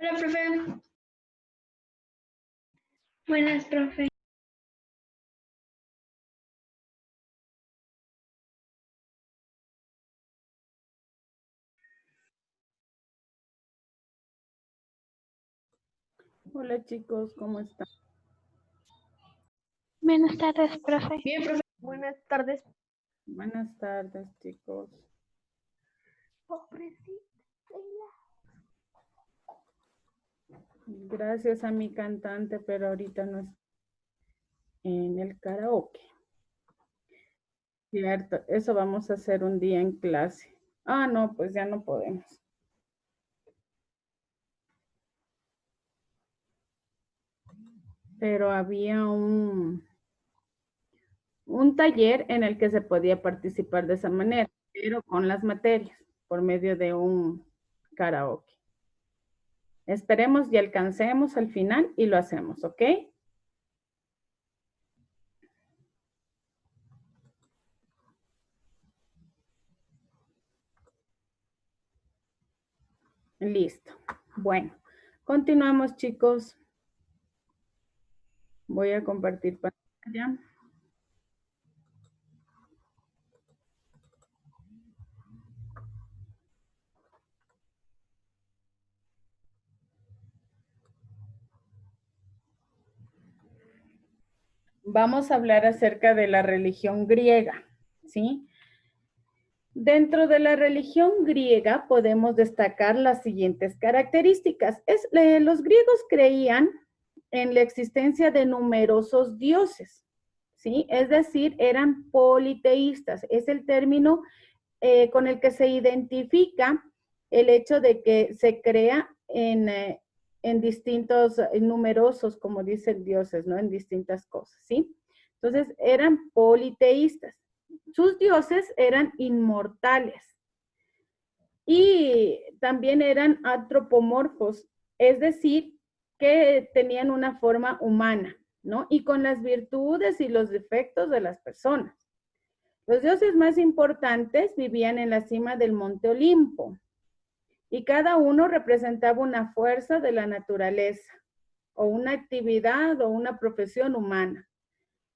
Hola, profe. Buenas, profe. Hola chicos, ¿cómo están? Buenas tardes, profe. Bien, profe. Buenas tardes. Buenas tardes chicos. Gracias a mi cantante, pero ahorita no es en el karaoke. Cierto, eso vamos a hacer un día en clase. Ah, no, pues ya no podemos. Pero había un taller en el que se podía participar de esa manera, pero con las materias, por medio de un karaoke. Esperemos y alcancemos al final y lo hacemos, ¿ok? Listo. Bueno, continuamos chicos. Voy a compartir pantalla. Vamos a hablar acerca de la religión griega, ¿sí? Dentro de la religión griega podemos destacar las siguientes características. Los griegos creían en la existencia de numerosos dioses, ¿sí? Es decir, eran politeístas. Es el término con el que se identifica el hecho de que se crea en distintos, en numerosos, como dicen dioses, ¿no? En distintas cosas, ¿sí? Entonces, eran politeístas. Sus dioses eran inmortales y también eran antropomorfos, es decir, que tenían una forma humana, ¿no? Y con las virtudes y los defectos de las personas. Los dioses más importantes vivían en la cima del monte Olimpo y cada uno representaba una fuerza de la naturaleza o una actividad o una profesión humana,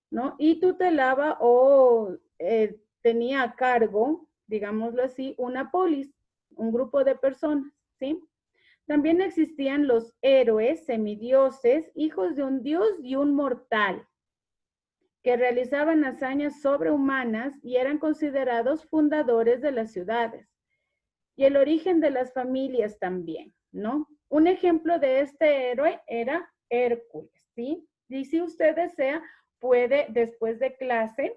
¿no? Y tutelaba o tenía a cargo, digámoslo así, una polis, un grupo de personas, ¿sí? También existían los héroes, semidioses, hijos de un dios y un mortal, que realizaban hazañas sobrehumanas y eran considerados fundadores de las ciudades. Y el origen de las familias también, ¿no? Un ejemplo de este héroe era Hércules, ¿sí? Y si usted desea, puede después de clase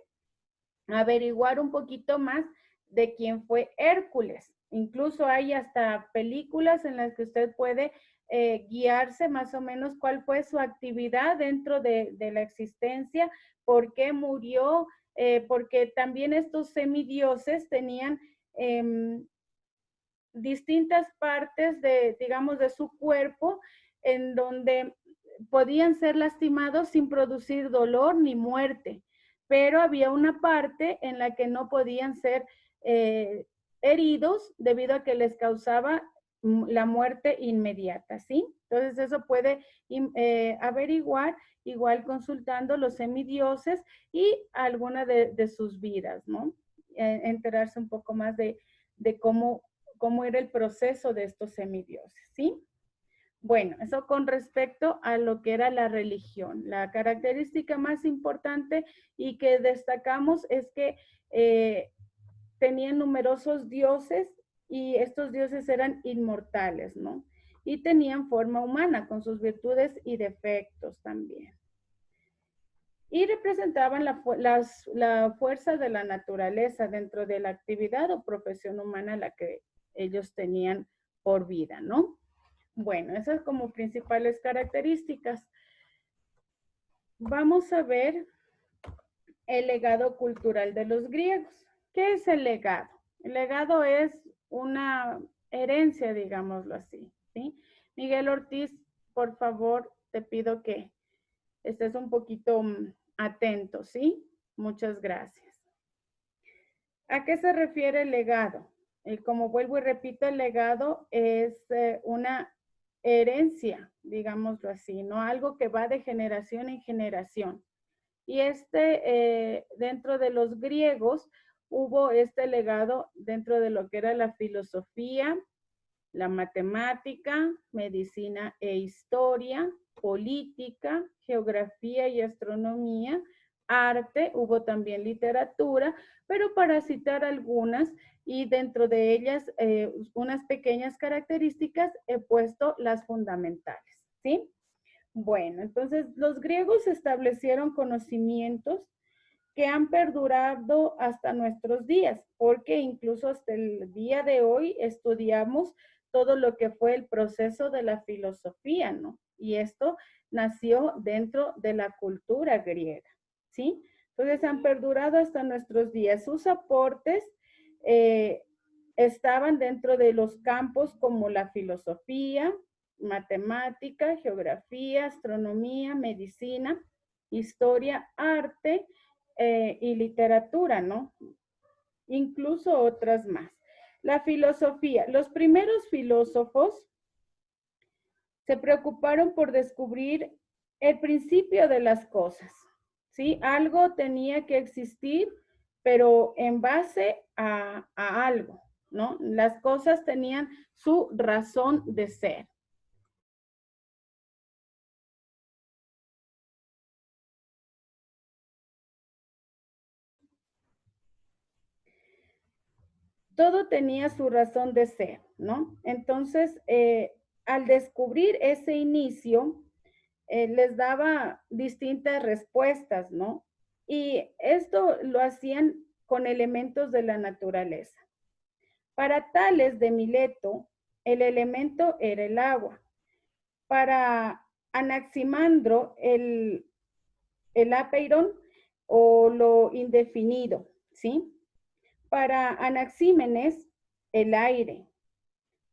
averiguar un poquito más de quién fue Hércules. Incluso hay hasta películas en las que usted puede guiarse más o menos cuál fue su actividad dentro de la existencia, por qué murió, porque también estos semidioses tenían distintas partes de, digamos, de su cuerpo en donde podían ser lastimados sin producir dolor ni muerte, pero había una parte en la que no podían ser heridos debido a que les causaba la muerte inmediata, ¿sí? Entonces eso puede averiguar igual consultando los semidioses y alguna de sus vidas, ¿no? Enterarse un poco más de cómo era el proceso de estos semidioses, ¿sí? Bueno, eso con respecto a lo que era la religión. La característica más importante y que destacamos es que tenían numerosos dioses y estos dioses eran inmortales, ¿no? Y tenían forma humana con sus virtudes y defectos también. Y representaban la fuerza de la naturaleza dentro de la actividad o profesión humana la que ellos tenían por vida, ¿no? Bueno, esas como principales características. Vamos a ver el legado cultural de los griegos. ¿Qué es el legado? El legado es una herencia, digámoslo así, ¿sí? Miguel Ortiz, por favor, te pido que estés un poquito atento, ¿sí? Muchas gracias. ¿A qué se refiere el legado? Como vuelvo y repito, el legado es una herencia, digámoslo así, ¿no? Algo que va de generación en generación. Y dentro de los griegos, hubo este legado dentro de lo que era la filosofía, la matemática, medicina e historia, política, geografía y astronomía, arte, hubo también literatura, pero para citar algunas y dentro de ellas unas pequeñas características he puesto las fundamentales, ¿sí? Bueno, entonces los griegos establecieron conocimientos que han perdurado hasta nuestros días, porque incluso hasta el día de hoy estudiamos todo lo que fue el proceso de la filosofía, ¿no? Y esto nació dentro de la cultura griega, ¿sí? Entonces han perdurado hasta nuestros días. Sus aportes estaban dentro de los campos como la filosofía, matemática, geografía, astronomía, medicina, historia, arte, y literatura, ¿no? Incluso otras más. La filosofía. Los primeros filósofos se preocuparon por descubrir el principio de las cosas, ¿sí? Algo tenía que existir, pero en base a algo, ¿no? Las cosas tenían su razón de ser. Todo tenía su razón de ser, ¿no? Entonces, al descubrir ese inicio, les daba distintas respuestas, ¿no? Y esto lo hacían con elementos de la naturaleza. Para Tales de Mileto, el elemento era el agua. Para Anaximandro, el apeiron o lo indefinido, ¿sí? Para Anaxímenes, el aire.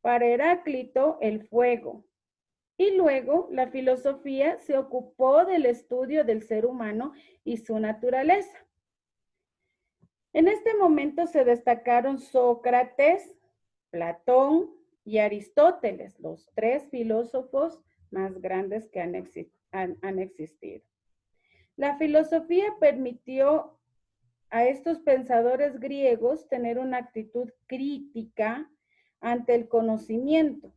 Para Heráclito, el fuego. Y luego la filosofía se ocupó del estudio del ser humano y su naturaleza. En este momento se destacaron Sócrates, Platón y Aristóteles, los tres filósofos más grandes que han existido. La filosofía permitió a estos pensadores griegos tener una actitud crítica ante el conocimiento,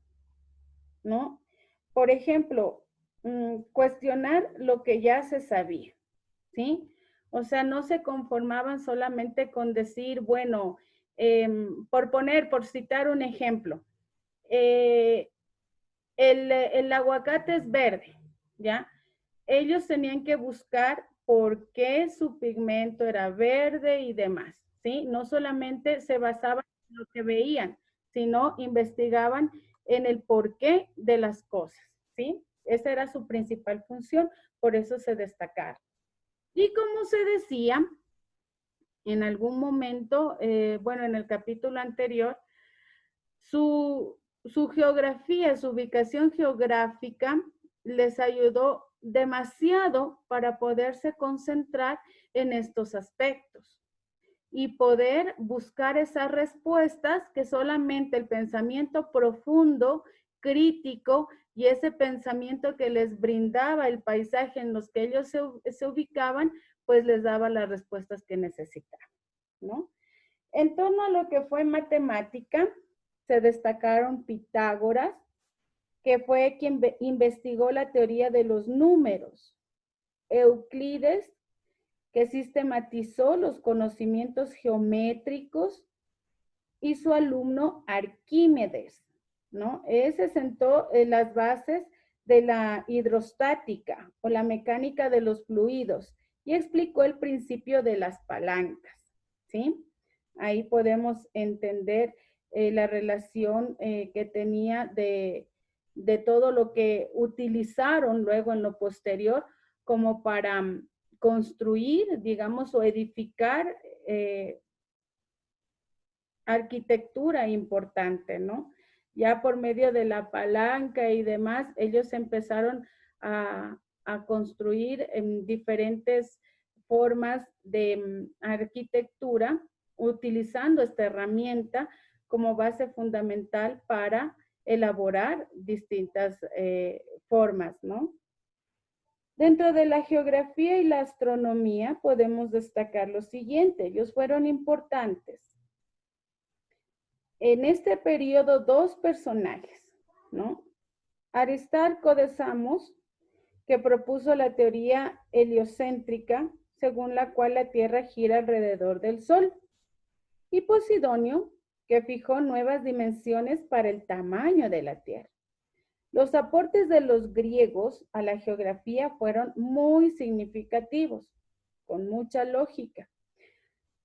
¿no? Por ejemplo, cuestionar lo que ya se sabía, ¿sí? O sea, no se conformaban solamente con decir, bueno, por citar un ejemplo, el aguacate es verde, ¿ya? Ellos tenían que buscar por qué su pigmento era verde y demás, ¿sí? No solamente se basaban en lo que veían, sino investigaban en el porqué de las cosas, ¿sí? Esa era su principal función, por eso se destacaron. Y como se decía, en algún momento, bueno, en el capítulo anterior, su geografía, su ubicación geográfica les ayudó demasiado para poderse concentrar en estos aspectos y poder buscar esas respuestas que solamente el pensamiento profundo, crítico y ese pensamiento que les brindaba el paisaje en los que ellos se ubicaban, pues les daba las respuestas que necesitaban, ¿no? En torno a lo que fue matemática, se destacaron Pitágoras, que fue quien investigó la teoría de los números, Euclides, que sistematizó los conocimientos geométricos, y su alumno Arquímedes, ¿no? Ese sentó las bases de la hidrostática o la mecánica de los fluidos y explicó el principio de las palancas, ¿sí? Ahí podemos entender la relación que tenía de todo lo que utilizaron luego en lo posterior como para construir, digamos, o edificar arquitectura importante, ¿no? Ya por medio de la palanca y demás, ellos empezaron a construir en diferentes formas de arquitectura, utilizando esta herramienta como base fundamental para elaborar distintas formas, ¿no? Dentro de la geografía y la astronomía podemos destacar lo siguiente. Ellos fueron importantes. En este periodo, dos personajes, ¿no? Aristarco de Samos, que propuso la teoría heliocéntrica, según la cual la Tierra gira alrededor del Sol, y Posidonio, que fijó nuevas dimensiones para el tamaño de la Tierra. Los aportes de los griegos a la geografía fueron muy significativos, con mucha lógica,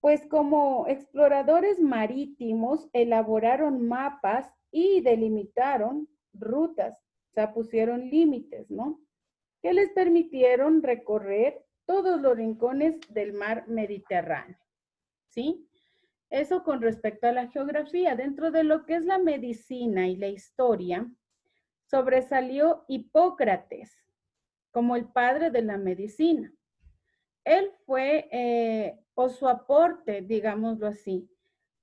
pues como exploradores marítimos elaboraron mapas y delimitaron rutas, o sea, pusieron límites, ¿no? Que les permitieron recorrer todos los rincones del mar Mediterráneo, ¿sí? Eso con respecto a la geografía. Dentro de lo que es la medicina y la historia, sobresalió Hipócrates como el padre de la medicina. Él fue, o su aporte, digámoslo así,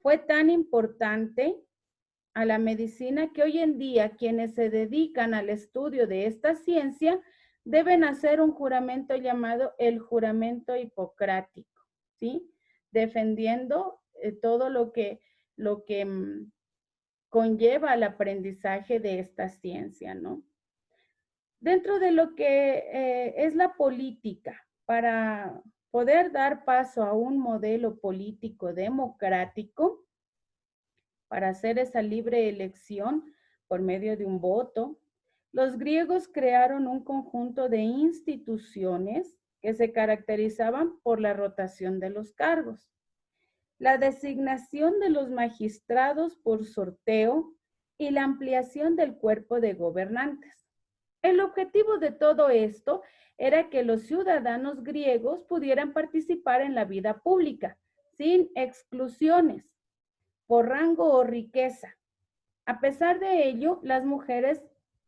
fue tan importante a la medicina que hoy en día quienes se dedican al estudio de esta ciencia deben hacer un juramento llamado el juramento hipocrático, ¿sí? Defendiendo todo lo que conlleva el aprendizaje de esta ciencia, ¿no? Dentro de lo que es la política, para poder dar paso a un modelo político democrático, para hacer esa libre elección por medio de un voto, los griegos crearon un conjunto de instituciones que se caracterizaban por la rotación de los cargos, la designación de los magistrados por sorteo y la ampliación del cuerpo de gobernantes. El objetivo de todo esto era que los ciudadanos griegos pudieran participar en la vida pública sin exclusiones por rango o riqueza. A pesar de ello, las mujeres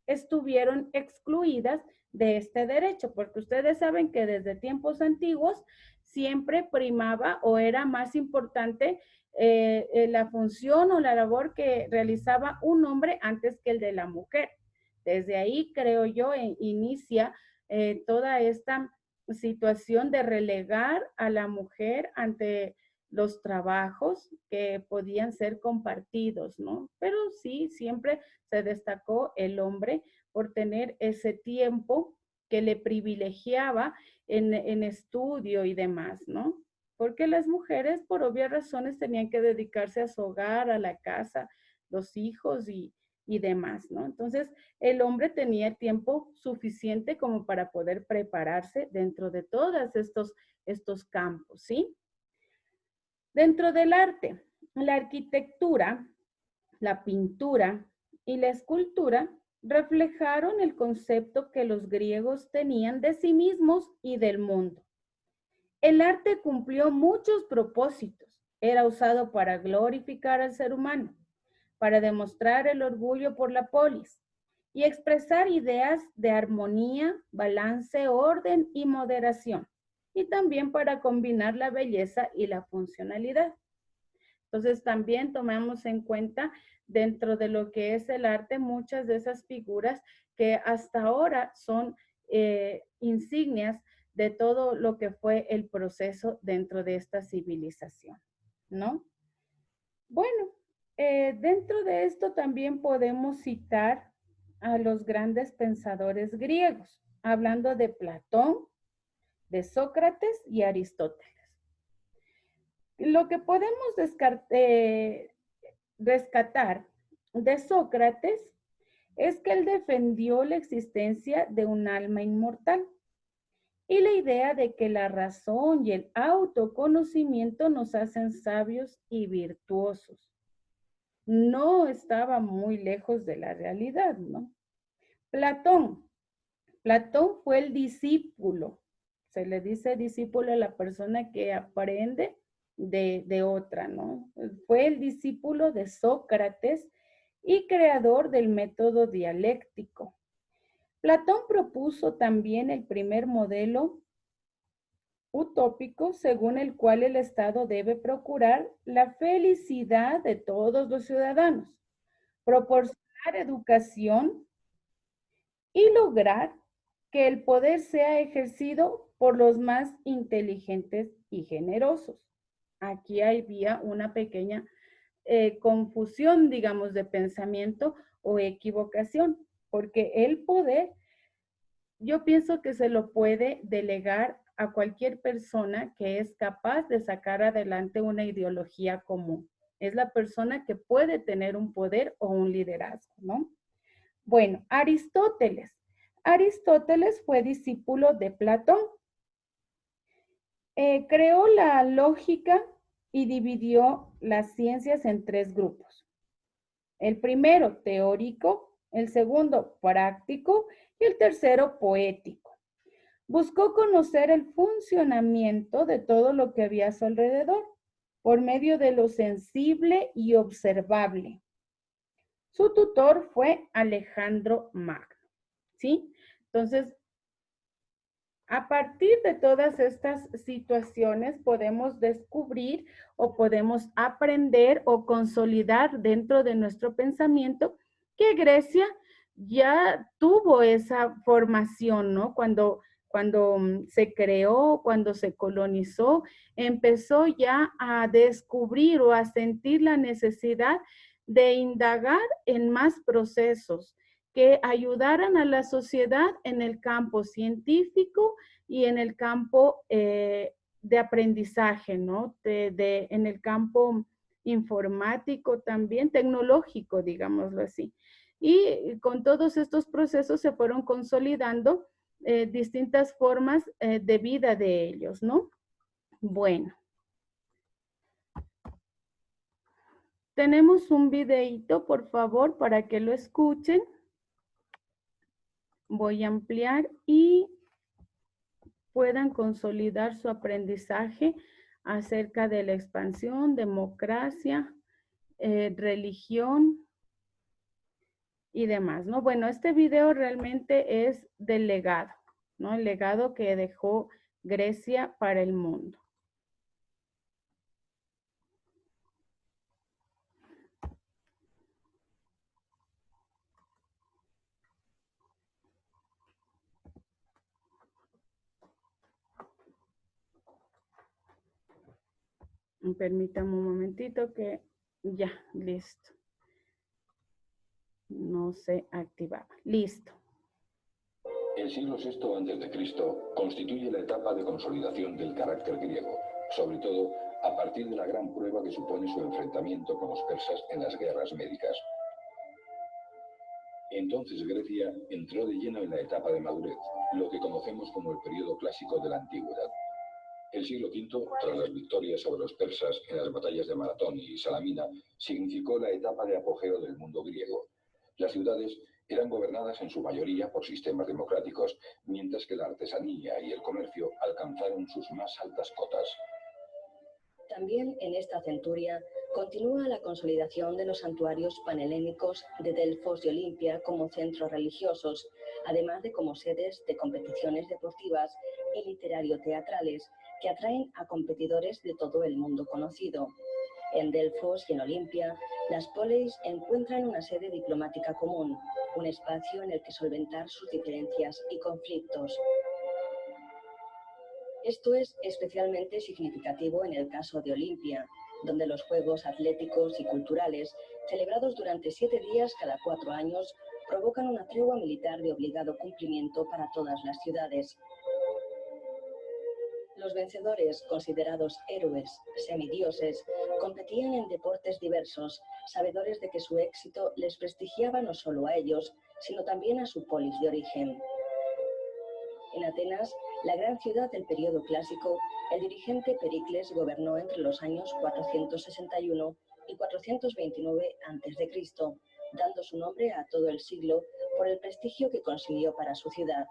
estuvieron excluidas de este derecho, porque ustedes saben que desde tiempos antiguos siempre primaba o era más importante la función o la labor que realizaba un hombre antes que el de la mujer. Desde ahí, creo yo, inicia toda esta situación de relegar a la mujer ante los trabajos que podían ser compartidos, ¿no? Pero sí, siempre se destacó el hombre por tener ese tiempo que le privilegiaba en estudio y demás, ¿no? Porque las mujeres, por obvias razones, tenían que dedicarse a su hogar, a la casa, los hijos y demás, ¿no? Entonces, el hombre tenía tiempo suficiente como para poder prepararse dentro de todos estos campos, ¿sí? Dentro del arte, la arquitectura, la pintura y la escultura reflejaron el concepto que los griegos tenían de sí mismos y del mundo. El arte cumplió muchos propósitos. Era usado para glorificar al ser humano, para demostrar el orgullo por la polis y expresar ideas de armonía, balance, orden y moderación, y también para combinar la belleza y la funcionalidad. Entonces también tomamos en cuenta dentro de lo que es el arte muchas de esas figuras que hasta ahora son insignias de todo lo que fue el proceso dentro de esta civilización, ¿no? Bueno, dentro de esto también podemos citar a los grandes pensadores griegos, hablando de Platón, de Sócrates y Aristóteles. Lo que podemos rescatar de Sócrates es que él defendió la existencia de un alma inmortal y la idea de que la razón y el autoconocimiento nos hacen sabios y virtuosos. No estaba muy lejos de la realidad, ¿no? Platón fue el discípulo. Se le dice discípulo a la persona que aprende de otra, ¿no? Fue el discípulo de Sócrates y creador del método dialéctico. Platón propuso también el primer modelo utópico según el cual el Estado debe procurar la felicidad de todos los ciudadanos, proporcionar dar educación y lograr que el poder sea ejercido por los más inteligentes y generosos. Aquí había una pequeña confusión, digamos, de pensamiento o equivocación, porque el poder, yo pienso que se lo puede delegar a cualquier persona que es capaz de sacar adelante una ideología común. Es la persona que puede tener un poder o un liderazgo, ¿no? Bueno, Aristóteles. Aristóteles fue discípulo de Platón. Creó la lógica y dividió las ciencias en tres grupos. El primero, teórico, el segundo, práctico y el tercero, poético. Buscó conocer el funcionamiento de todo lo que había a su alrededor por medio de lo sensible y observable. Su tutor fue Alejandro Magno, ¿sí? Entonces, a partir de todas estas situaciones podemos descubrir o podemos aprender o consolidar dentro de nuestro pensamiento que Grecia ya tuvo esa formación, ¿no? Cuando se creó, cuando se colonizó, empezó ya a descubrir o a sentir la necesidad de indagar en más procesos que ayudaran a la sociedad en el campo científico y en el campo de aprendizaje, ¿no? En el campo informático también, tecnológico, digámoslo así. Y con todos estos procesos se fueron consolidando distintas formas de vida de ellos, ¿no? Bueno. Tenemos un videíto, por favor, para que lo escuchen. Voy a ampliar y puedan consolidar su aprendizaje acerca de la expansión, democracia, religión y demás, ¿no? Bueno, este video realmente es del legado, ¿no? El legado que dejó Grecia para el mundo. Permítame un momentito que ya, listo. No se activaba. Listo. El siglo VI a.C. constituye la etapa de consolidación del carácter griego, sobre todo a partir de la gran prueba que supone su enfrentamiento con los persas en las guerras médicas. Entonces Grecia entró de lleno en la etapa de madurez, lo que conocemos como el periodo clásico de la antigüedad. El siglo V, tras las victorias sobre los persas en las batallas de Maratón y Salamina, significó la etapa de apogeo del mundo griego. Las ciudades eran gobernadas en su mayoría por sistemas democráticos, mientras que la artesanía y el comercio alcanzaron sus más altas cotas. También en esta centuria continúa la consolidación de los santuarios panhelénicos de Delfos y Olimpia como centros religiosos, además de como sedes de competiciones deportivas y literario-teatrales que atraen a competidores de todo el mundo conocido. En Delfos y en Olimpia, las polis encuentran una sede diplomática común, un espacio en el que solventar sus diferencias y conflictos. Esto es especialmente significativo en el caso de Olimpia, donde los Juegos Atléticos y Culturales, celebrados durante 7 días cada 4 años, provocan una tregua militar de obligado cumplimiento para todas las ciudades. Los vencedores, considerados héroes, semidioses, competían en deportes diversos, sabedores de que su éxito les prestigiaba no solo a ellos, sino también a su polis de origen. En Atenas, la gran ciudad del periodo clásico, el dirigente Pericles gobernó entre los años 461 y 429 a.C., dando su nombre a todo el siglo por el prestigio que consiguió para su ciudad.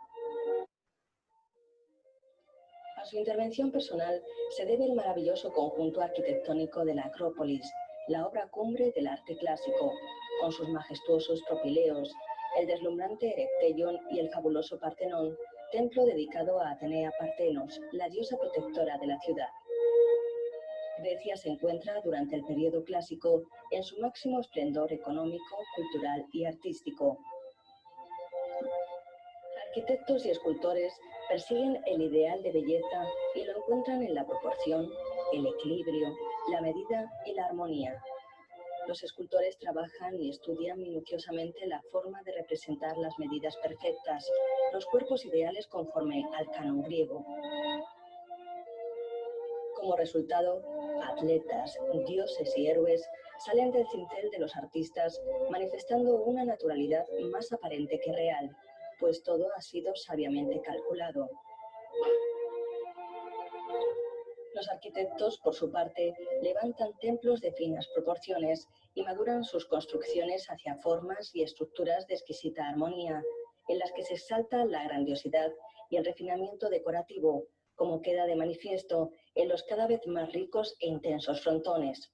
A su intervención personal se debe el maravilloso conjunto arquitectónico de la Acrópolis, la obra cumbre del arte clásico, con sus majestuosos propileos, el deslumbrante Erecteion y el fabuloso Partenón, templo dedicado a Atenea Partenos, la diosa protectora de la ciudad. Grecia se encuentra durante el periodo clásico en su máximo esplendor económico, cultural y artístico. Arquitectos y escultores persiguen el ideal de belleza y lo encuentran en la proporción, el equilibrio, la medida y la armonía. Los escultores trabajan y estudian minuciosamente la forma de representar las medidas perfectas, los cuerpos ideales conforme al canon griego. Como resultado, atletas, dioses y héroes salen del cincel de los artistas manifestando una naturalidad más aparente que real, pues todo ha sido sabiamente calculado. Los arquitectos, por su parte, levantan templos de finas proporciones y maduran sus construcciones hacia formas y estructuras de exquisita armonía, en las que se exalta la grandiosidad y el refinamiento decorativo, como queda de manifiesto en los cada vez más ricos e intensos frontones.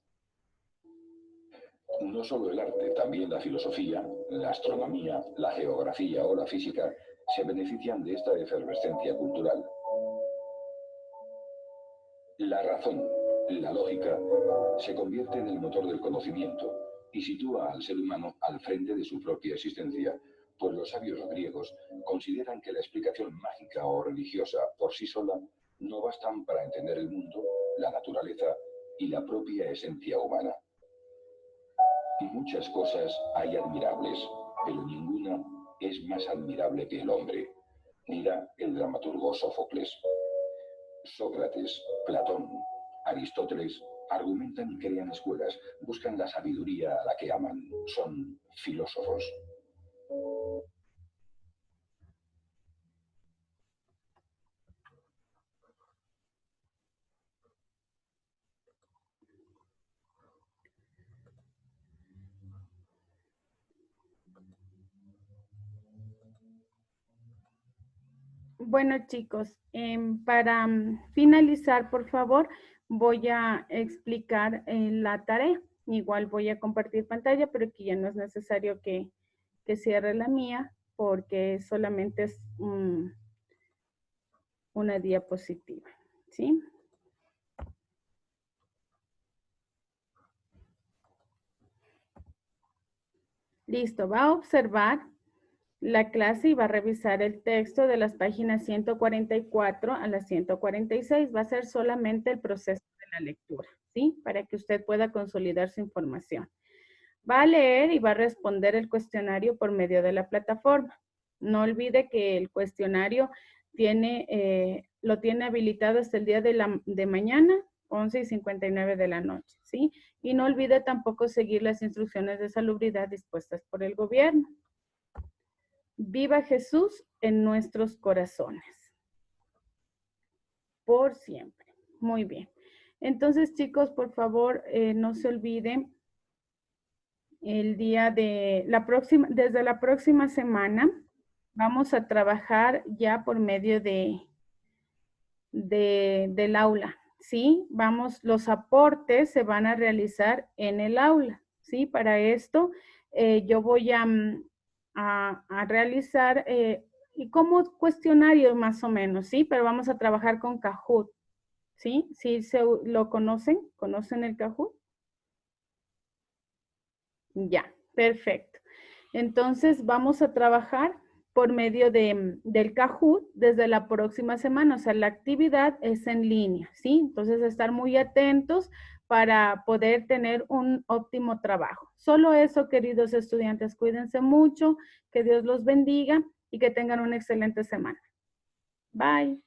No solo el arte, también la filosofía, la astronomía, la geografía o la física se benefician de esta efervescencia cultural. La razón, la lógica, se convierte en el motor del conocimiento y sitúa al ser humano al frente de su propia existencia, pues los sabios griegos consideran que la explicación mágica o religiosa por sí sola no bastan para entender el mundo, la naturaleza y la propia esencia humana. Y muchas cosas hay admirables, pero ninguna es más admirable que el hombre, dirá el dramaturgo Sófocles. Sócrates, Platón, Aristóteles argumentan y crean escuelas, buscan la sabiduría a la que aman, son filósofos. Bueno, chicos, para finalizar, por favor, voy a explicar la tarea. Igual voy a compartir pantalla, pero aquí ya no es necesario que cierre la mía porque solamente es una diapositiva, ¿sí? Listo, va a observar la clase y va a revisar el texto de las páginas 144 a las 146. Va a ser solamente el proceso de la lectura, ¿sí? Para que usted pueda consolidar su información. Va a leer y va a responder el cuestionario por medio de la plataforma. No olvide que el cuestionario lo tiene habilitado hasta el día de mañana, 11:59 de la noche, ¿sí? Y no olvide tampoco seguir las instrucciones de salubridad dispuestas por el gobierno. Viva Jesús en nuestros corazones. Por siempre. Muy bien. Entonces, chicos, por favor, no se olviden el día de desde la próxima semana, vamos a trabajar ya por medio del aula, ¿sí? Los aportes se van a realizar en el aula, ¿sí? Para esto, yo voy a realizar y como cuestionario más o menos, ¿sí? Pero vamos a trabajar con Kahoot, ¿sí? ¿Sí lo conocen? ¿Conocen el Kahoot? Ya, perfecto. Entonces vamos a trabajar por medio del Kahoot desde la próxima semana. O sea, la actividad es en línea, ¿sí? Entonces estar muy atentos para poder tener un óptimo trabajo. Solo eso, queridos estudiantes, cuídense mucho, que Dios los bendiga y que tengan una excelente semana. Bye.